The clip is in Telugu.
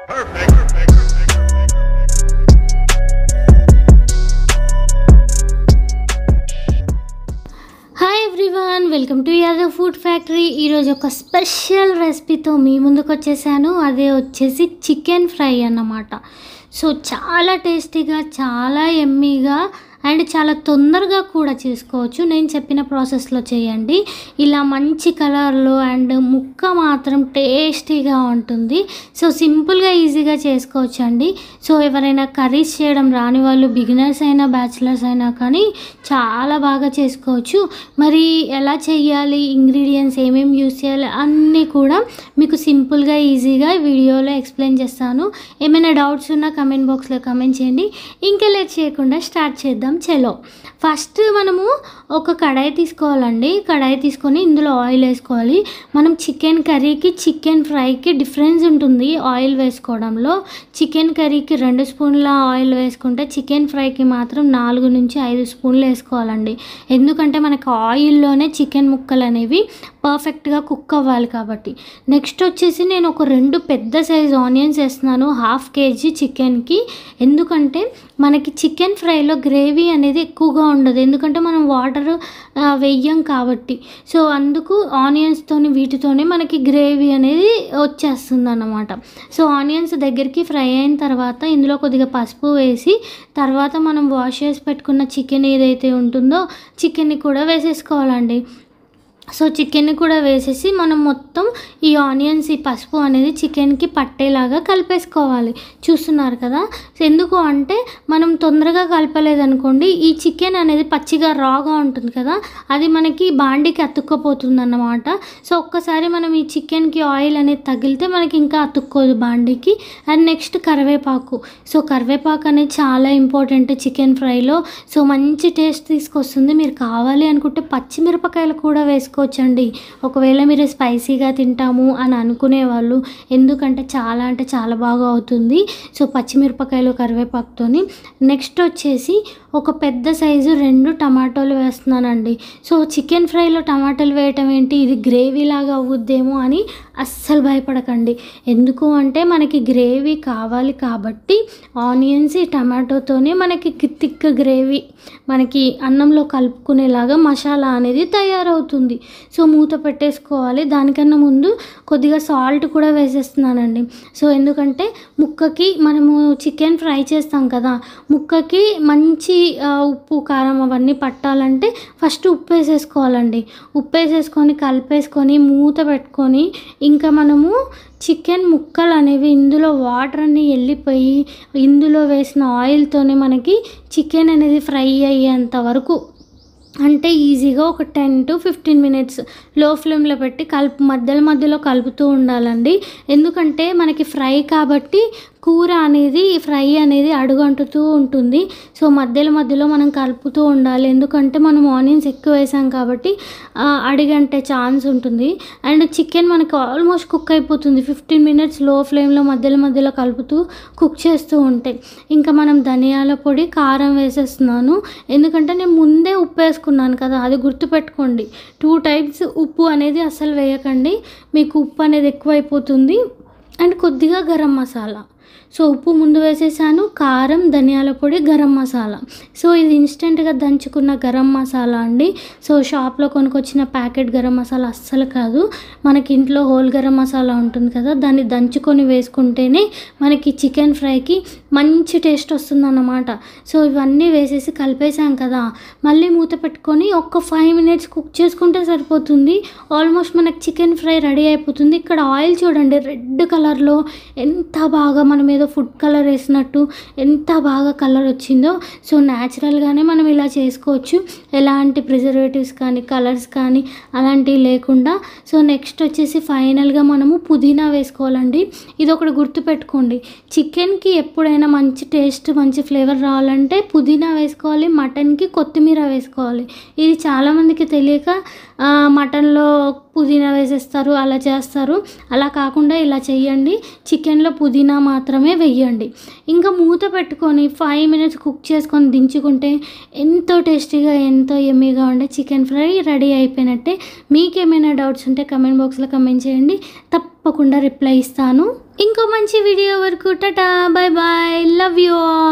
Hi everyone, welcome to Yadav food factory. ఈరోజు ఒక స్పెషల్ రెసిపీతో మీ ముందుకు వచ్చేసాను. అదే వచ్చేసి చికెన్ ఫ్రై అన్నమాట. సో చాలా టేస్టీగా, చాలా ఎమ్మీగా అండ్ చాలా తొందరగా కూడా చేసుకోవచ్చు. నేను చెప్పిన ప్రాసెస్లో చేయండి. ఇలా మంచి కలర్లో అండ్ ముక్క మాత్రం టేస్టీగా ఉంటుంది. సో సింపుల్గా ఈజీగా చేసుకోవచ్చు అండి. సో ఎవరైనా కర్రీస్ చేయడం రాని వాళ్ళు, బిగినర్స్ అయినా బ్యాచిలర్స్ అయినా కానీ చాలా బాగా చేసుకోవచ్చు. మరి ఎలా చేయాలి, ఇంగ్రీడియంట్స్ ఏమేమి యూస్ చేయాలి అన్నీ కూడా మీకు సింపుల్గా ఈజీగా వీడియోలో ఎక్స్ప్లెయిన్ చేస్తాను. ఏమైనా డౌట్స్ ఉన్నా కమెంట్ బాక్స్లో కమెంట్ చేయండి. ఇంకా లేట్ చేయకుండా స్టార్ట్ చేద్దాం. చలో, ఫస్ట్ మనము ఒక కడాయి తీసుకోవాలండి. కడాయి తీసుకొని ఇందులో ఆయిల్ వేసుకోవాలి. మనం చికెన్ కర్రీకి, చికెన్ ఫ్రైకి డిఫరెన్స్ ఉంటుంది ఆయిల్ వేసుకోవడంలో. చికెన్ కర్రీకి 2 స్పూన్ల ఆయిల్ వేసుకుంటే చికెన్ ఫ్రైకి మాత్రం 4 నుంచి 5 స్పూన్లు వేసుకోవాలండి. ఎందుకంటే మనకు ఆయిల్లోనే చికెన్ ముక్కలు అనేవి పర్ఫెక్ట్గా కుక్ అవ్వాలి కాబట్టి. నెక్స్ట్ వచ్చేసి నేను ఒక 2 పెద్ద సైజు ఆనియన్స్ వేస్తున్నాను 1/2 kg చికెన్కి. ఎందుకంటే మనకి చికెన్ ఫ్రైలో గ్రేవీ అనేది ఎక్కువగా ఉండదు, ఎందుకంటే మనం వాటర్ వెయ్యం కాబట్టి. సో అందుకు ఆనియన్స్తోని వీటితోనే మనకి గ్రేవీ అనేది వచ్చేస్తుంది అన్నమాట. సో ఆనియన్స్ దగ్గరికి ఫ్రై అయిన తర్వాత ఇందులో కొద్దిగా పసుపు వేసి, తర్వాత మనం వాష్ చేసి పెట్టుకున్న చికెన్ ఏదైతే ఉంటుందో చికెన్ని కూడా వేసేసుకోవాలండి. సో చికెన్ని కూడా వేసేసి మనం మొత్తం ఈ ఆనియన్స్, ఈ పసుపు అనేది చికెన్కి పట్టేలాగా కలిపేసుకోవాలి. చూస్తున్నారు కదా. ఎందుకు అంటే మనం తొందరగా కలపలేదనుకోండి, ఈ చికెన్ అనేది పచ్చిగా రాగా ఉంటుంది కదా, అది మనకి బాండికి అతుక్కపోతుంది అన్నమాట. సో ఒక్కసారి మనం ఈ చికెన్కి ఆయిల్ అనేది తగిలితే మనకి ఇంకా అతుక్కోదు బాండికి. అండ్ నెక్స్ట్ కరివేపాకు. సో కరివేపాకు అనేది చాలా ఇంపార్టెంట్ చికెన్ ఫ్రైలో. సో మంచి టేస్ట్ తీసుకొస్తుంది. మీరు కావాలి అనుకుంటే పచ్చిమిరపకాయలు కూడా వేసుకోవచ్చండి, ఒకవేళ మీరు స్పైసీగా తింటాము అని అనుకునే వాళ్ళు. ఎందుకంటే చాలా బాగా అవుతుంది. సో పచ్చిమిరపకాయలు, కరివేపాకుతోని. నెక్స్ట్ వచ్చేసి ఒక పెద్ద సైజు 2 టమాటోలు వేస్తున్నానండి. సో చికెన్ ఫ్రైలో టమాటాలు వేయటం ఏంటి, ఇది గ్రేవీ లాగా అవుద్దేమో అని అస్సలు భయపడకండి. ఎందుకు అంటే మనకి గ్రేవీ కావాలి కాబట్టి ఆనియన్స్, టమాటోతోనే మనకి థిక్ గ్రేవీ మనకి అన్నంలో కలుపుకునేలాగా మసాలా అనేది తయారవుతుంది. సో మూత పెట్టేసుకోవాలి. దానికన్నా ముందు కొద్దిగా సాల్ట్ కూడా వేసేస్తున్నానండి. సో ఎందుకంటే ముక్కకి మనము చికెన్ ఫ్రై చేస్తాం కదా, ముక్కకి మంచి ఉప్పు, కారం అవన్నీ పట్టాలంటే ఫస్ట్ ఉప్పు వేసేసుకోవాలండి. ఉప్పు వేసేసుకొని కలిపేసుకొని మూత పెట్టుకొని ఇంకా మనము చికెన్ ముక్కలు అనేవి ఇందులో వాటర్ అన్నీ వెళ్ళిపోయి ఇందులో వేసిన ఆయిల్తోనే మనకి చికెన్ అనేది ఫ్రై అయ్యేంత వరకు, అంటే ఈజీగా ఒక 10 to 15 minutes లో ఫ్లేమ్లో పెట్టి మధ్యలో కలుపుతూ ఉండాలండి. ఎందుకంటే మనకి ఫ్రై కాబట్టి కూర అనేది, ఫ్రై అనేది అడుగంటుతూ ఉంటుంది. సో మధ్యలో మనం కలుపుతూ ఉండాలి. ఎందుకంటే మనం ఆనియన్స్ ఎక్కువ వేసాం కాబట్టి అడిగంటే ఛాన్స్ ఉంటుంది. అండ్ చికెన్ మనకి ఆల్మోస్ట్ కుక్ అయిపోతుంది 15 minutes లో ఫ్లేమ్లో మధ్యలో కలుపుతూ కుక్ చేస్తూ ఉంటే. ఇంకా మనం ధనియాల పొడి, కారం వేసేస్తున్నాను. ఎందుకంటే నేను ముందే ఉప్పు వేసుకున్నాను కదా, అది గుర్తుపెట్టుకోండి. 2 types ఉప్పు అనేది అస్సలు వేయకండి, మీకు ఉప్పు అనేది ఎక్కువ అయిపోతుంది. అండ్ కొద్దిగా గరం మసాలా. సో ఉప్పు ముందు వేసేసాను, కారం, ధనియాల పొడి, గరం మసాలా. సో ఇది ఇన్స్టెంట్గా దంచుకున్న గరం మసాలా అండి. సో షాప్లో కొనుక్కొచ్చిన ప్యాకెట్ గరం మసాలా అస్సలు కాదు, మనకి ఇంట్లో హోల్ గరం మసాలా ఉంటుంది కదా, దాన్ని దంచుకొని వేసుకుంటేనే మనకి చికెన్ ఫ్రైకి మంచి టేస్ట్ వస్తుందన్నమాట. సో ఇవన్నీ వేసేసి కలిపేసాం కదా, మళ్ళీ మూత పెట్టుకొని ఒక 5 minutes కుక్ చేసుకుంటే సరిపోతుంది. ఆల్మోస్ట్ మనకి చికెన్ ఫ్రై రెడీ అయిపోతుంది. ఇక్కడ ఆయిల్ చూడండి, రెడ్ కలర్లో ఎంత బాగా మనం ఏదో ఫుడ్ కలర్ వేసినట్టు ఎంత బాగా కలర్ వచ్చిందో. సో న్యాచురల్గానే మనం ఇలా చేసుకోవచ్చు, ఎలాంటి ప్రిజర్వేటివ్స్ కానీ కలర్స్ కానీ అలాంటివి లేకుండా. సో నెక్స్ట్ వచ్చేసి ఫైనల్గా మనము పుదీనా వేసుకోవాలండి. ఇది ఒకటి గుర్తుపెట్టుకోండి, చికెన్కి ఎప్పుడైనా మంచి టేస్ట్, మంచి ఫ్లేవర్ రావాలంటే పుదీనా వేసుకోవాలి, మటన్కి కొత్తిమీర వేసుకోవాలి. ఇది చాలామందికి తెలియక మటన్లో పుదీనా వేసేస్తారు, అలా చేస్తారు. అలా కాకుండా ఇలా చేయండి. చికెన్లో పుదీనా మాత్రమే వేయండి. ఇంకా మూత పెట్టుకొని 5 మినిట్స్ కుక్ చేసుకొని దించుకుంటే ఎంతో టేస్టీగా ఎంతో యమ్మీగా ఉండే చికెన్ ఫ్రై రెడీ అయిపోయినట్టే. మీకేమైనా డౌట్స్ ఉంటే కమెంట్ బాక్స్లో కమెంట్ చేయండి, తప్పకుండా రిప్లై ఇస్తాను. ఇంకో మంచి వీడియో వరకు టాటా, bye bye, love you all.